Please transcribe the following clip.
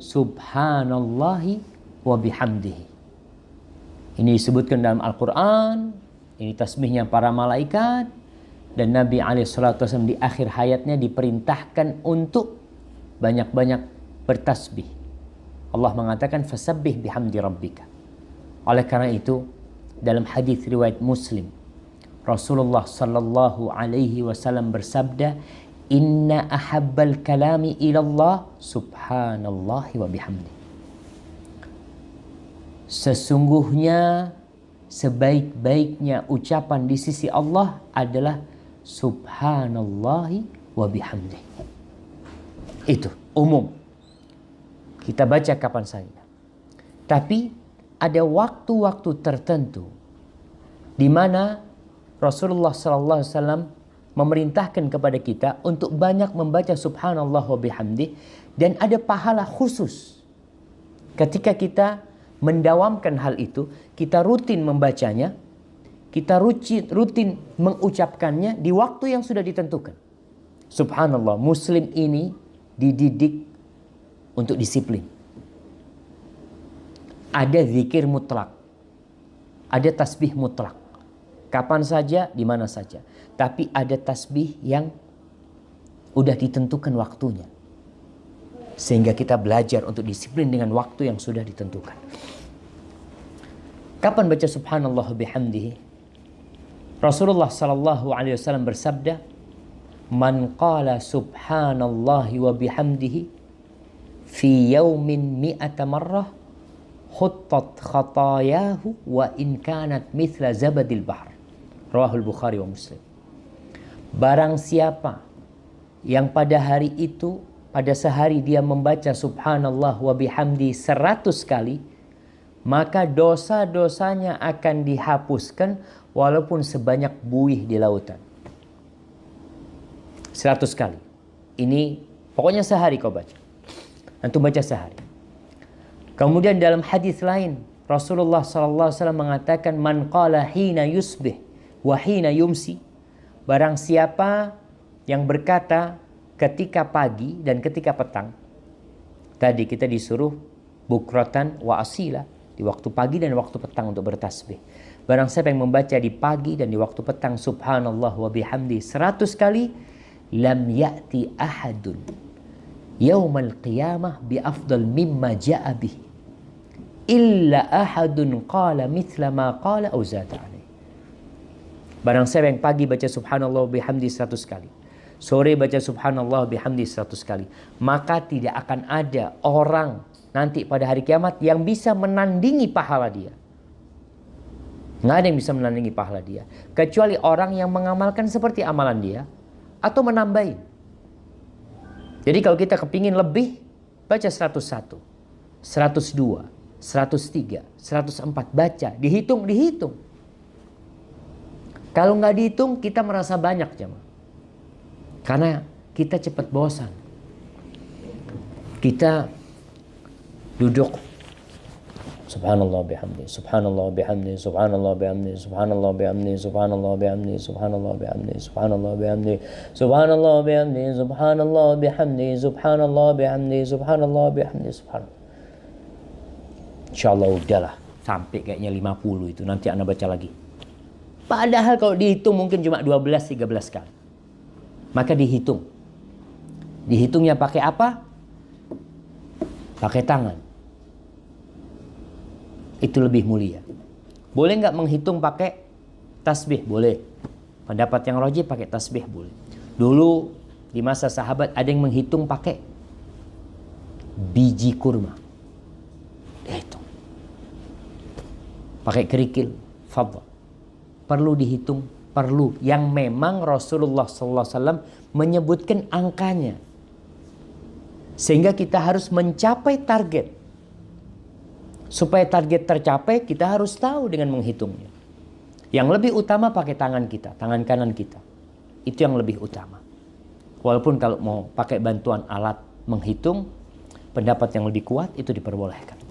subhanallahi wa bihamdihi. Ini disebutkan dalam Al-Quran. Ini tasbihnya para malaikat. Dan Nabi SAW di akhir hayatnya diperintahkan untuk banyak-banyak bertasbih. Allah mengatakan fasabbih bihamdi rabbika. Oleh karena itu, dalam hadis riwayat Muslim, Rasulullah sallallahu alaihi wasallam bersabda, "Inna ahabbal kalami ilallah subhanallahi wa bihamdi." Sesungguhnya sebaik-baiknya ucapan di sisi Allah adalah subhanallahi wa bihamdi. Itu umum. Kita baca kapan saja. Tapi ada waktu-waktu tertentu di mana Rasulullah SAW memerintahkan kepada kita untuk banyak membaca subhanallah wa bihamdi, dan ada pahala khusus. Ketika kita mendawamkan hal itu, kita rutin membacanya, kita rutin mengucapkannya di waktu yang sudah ditentukan. Subhanallah, Muslim ini dididik untuk disiplin. Ada zikir mutlak, ada tasbih mutlak, kapan saja, di mana saja. Tapi ada tasbih yang udah ditentukan waktunya, sehingga kita belajar untuk disiplin dengan waktu yang sudah ditentukan. Kapan baca subhanallah bihamdihi? Rasulullah sallallahu alaihi wasallam bersabda, "Man qala subhanallahi wa bihamdihi fi yaumin mi'ata marrah khuttat khatayahu wa in kanat mithla zabadil bahr." Rawahul Bukhari wa Muslim. Barang siapa yang pada hari itu, pada sehari dia membaca subhanallah wa bihamdi 100 kali, maka dosa-dosanya akan dihapuskan walaupun sebanyak buih di lautan. 100 kali. Ini pokoknya sehari kau baca. Antum baca sehari. Kemudian dalam hadis lain, Rasulullah SAW mengatakan, "Man qala hina yusbih wa hina yumsi." Barang siapa yang berkata ketika pagi dan ketika petang. Tadi kita disuruh bukratan wa asila, di waktu pagi dan waktu petang untuk bertasbih. Barang siapa yang membaca di pagi dan di waktu petang subhanallah wa bihamdi 100 kali, lam ya'ti ahadun yaumal qiyamah bi afdal mimma ja'a bih illa ahadun qala mithla ma qala au zada alaih. Barang siapa yang pagi baca subhanallah wa bihamdi 100 kali, sore baca subhanallah wa bihamdi 100 kali, maka tidak akan ada orang nanti pada hari kiamat yang bisa menandingi pahala dia. Nggak ada yang bisa menandingi pahala dia, kecuali orang yang mengamalkan seperti amalan dia atau menambahin. Jadi kalau kita kepingin lebih, baca 101, 102, 103, 104, baca, dihitung. Kalau nggak dihitung, kita merasa banyak, jemaah. Karena kita cepat bosan. Kita duduk subhanallah bihamdi, subhanallah bihamdi, subhanallah bihamdi, subhanallah bihamdi, subhanallah bihamdi, subhanallah bihamdi, subhanallah bihamdi, subhanallah bihamdi, subhanallah bihamdi, subhanallah bihamdi, subhanallah bihamdi, subhanallah. Insyaallah udahlah sampai kayaknya 50 itu, nanti Anda baca lagi. Padahal kalau dihitung mungkin cuma 12-13 kali. Maka dihitung. Dihitungnya pakai apa? Pakai tangan. Itu lebih mulia. Boleh nggak menghitung pakai tasbih? Boleh. Pendapat yang rajih pakai tasbih boleh. Dulu di masa sahabat ada yang menghitung pakai biji kurma. Dia hitung. Pakai kerikil. Fadhal. Perlu dihitung. Perlu. Yang memang Rasulullah SAW menyebutkan angkanya. Sehingga kita harus mencapai target. Supaya target tercapai, kita harus tahu dengan menghitungnya. Yang lebih utama pakai tangan kita, tangan kanan kita. Itu yang lebih utama. Walaupun kalau mau pakai bantuan alat menghitung, pendapat yang lebih kuat itu diperbolehkan.